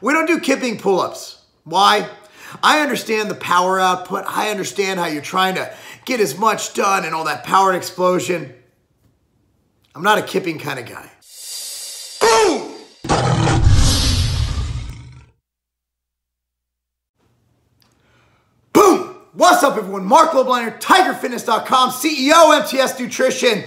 We don't do kipping pull-ups. Why? I understand the power output. I understand how you're trying to get as much done and all that power and explosion. I'm not a kipping kind of guy. Boom! Boom! What's up, everyone? Marc Lobliner, TigerFitness.com, CEO, MTS Nutrition,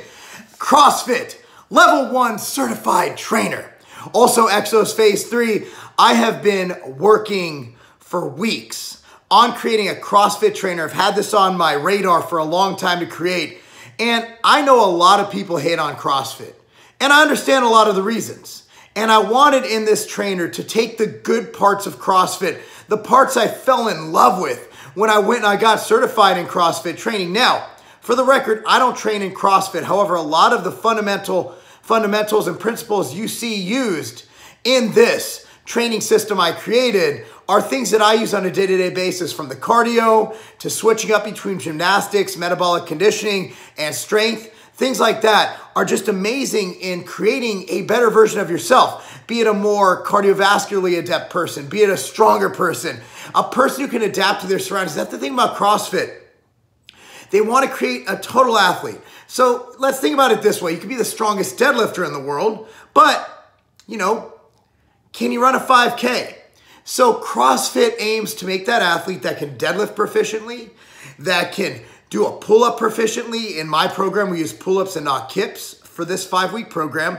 CrossFit, Level 1 certified trainer. Also, Exos Phase 3. I have been working for weeks on creating a CrossFit trainer. I've had this on my radar for a long time to create. And I know a lot of people hate on CrossFit. And I understand a lot of the reasons. And I wanted in this trainer to take the good parts of CrossFit, the parts I fell in love with when I went and I got certified in CrossFit training. Now, for the record, I don't train in CrossFit. However, a lot of the fundamentals and principles you see used in this training system I created are things that I use on a day-to-day basis, from the cardio to switching up between gymnastics, metabolic conditioning, and strength. Things like that are just amazing in creating a better version of yourself, be it a more cardiovascularly adept person, be it a stronger person, a person who can adapt to their surroundings. That's the thing about CrossFit. They want to create a total athlete. So let's think about it this way. You can be the strongest deadlifter in the world, but, can you run a 5K? So CrossFit aims to make that athlete that can deadlift proficiently, that can do a pull-up proficiently. In my program, we use pull-ups and not kips for this 5-week program,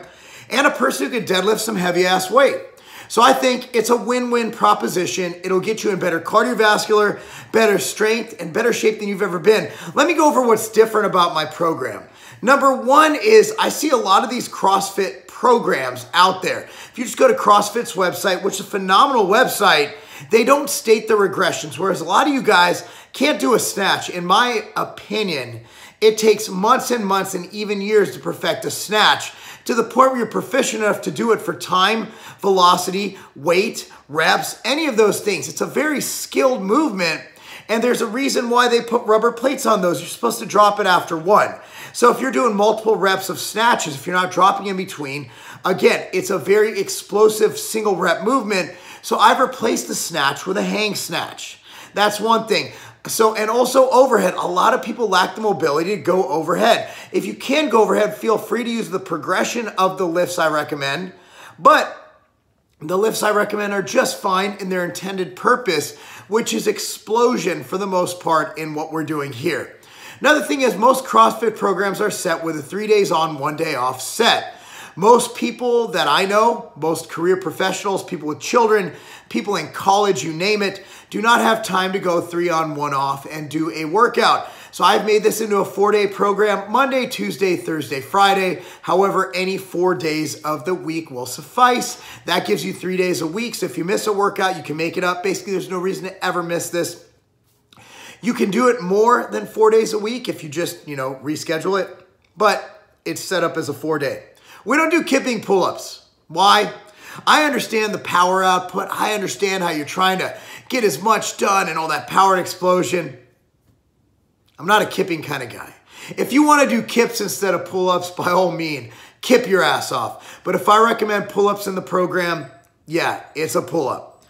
and a person who can deadlift some heavy-ass weight. So I think it's a win-win proposition. It'll get you in better cardiovascular, better strength, and better shape than you've ever been. Let me go over what's different about my program. Number one is I see a lot of these CrossFit programs out there. If you just go to CrossFit's website, which is a phenomenal website, they don't state the regressions, whereas a lot of you guys can't do a snatch. In my opinion, it takes months and months and even years to perfect a snatch, to the point where you're proficient enough to do it for time, velocity, weight, reps, any of those things. It's a very skilled movement, and there's a reason why they put rubber plates on those. You're supposed to drop it after one. So if you're doing multiple reps of snatches, if you're not dropping in between, again, it's a very explosive single rep movement. So I've replaced the snatch with a hang snatch. That's one thing. And also overhead. A lot of people lack the mobility to go overhead. If you can go overhead, feel free to use the progression of the lifts I recommend. But the lifts I recommend are just fine in their intended purpose, which is explosion for the most part in what we're doing here. Another thing is most CrossFit programs are set with a 3 days on, 1 day off set. Most people that I know, most career professionals, people with children, people in college, you name it, do not have time to go 3 on, 1 off and do a workout. So I've made this into a 4-day program, Monday, Tuesday, Thursday, Friday. However, any 4 days of the week will suffice. That gives you 3 days a week. So if you miss a workout, you can make it up. Basically, there's no reason to ever miss this. You can do it more than 4 days a week if you just, reschedule it, but it's set up as a 4-day. We don't do kipping pull-ups. Why? I understand the power output. I understand how you're trying to get as much done and all that power and explosion. I'm not a kipping kind of guy. If you want to do kips instead of pull-ups, by all means, kip your ass off. But if I recommend pull-ups in the program, yeah, it's a pull-up.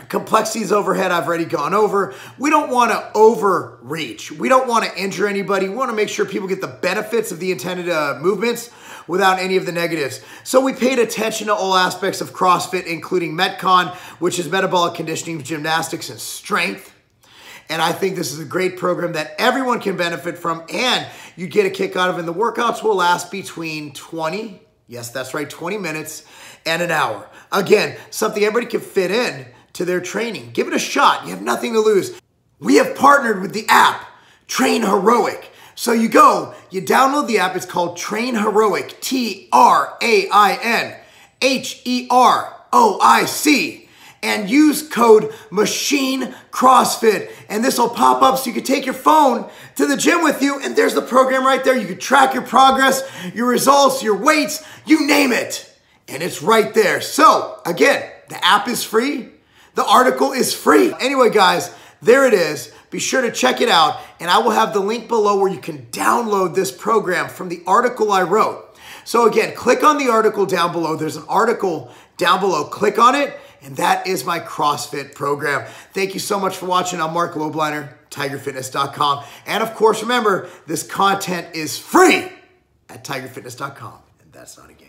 Complexities overhead, I've already gone over. We don't want to overreach. We don't want to injure anybody. We want to make sure people get the benefits of the intended movements without any of the negatives. So we paid attention to all aspects of CrossFit, including Metcon, which is metabolic conditioning, gymnastics, and strength. And I think this is a great program that everyone can benefit from, and you get a kick out of it. And the workouts will last between 20, yes, that's right, 20 minutes and an hour. Again, something everybody can fit in to their training. Give it a shot. You have nothing to lose. We have partnered with the app Train Heroic. So you download the app. It's called Train Heroic, TrainHeroic, and use code Machine CrossFit, and this will pop up so you can take your phone to the gym with you, and there's the program right there. You can track your progress, your results, your weights, you name it, and it's right there. So again, the app is free. The article is free. Anyway, guys, there it is. Be sure to check it out, and I will have the link below where you can download this program from the article I wrote. So again, click on the article down below. There's an article down below. Click on it, and that is my CrossFit program. Thank you so much for watching. I'm Marc Lobliner, tigerfitness.com. And of course, remember, this content is free at tigerfitness.com. And that's not a game.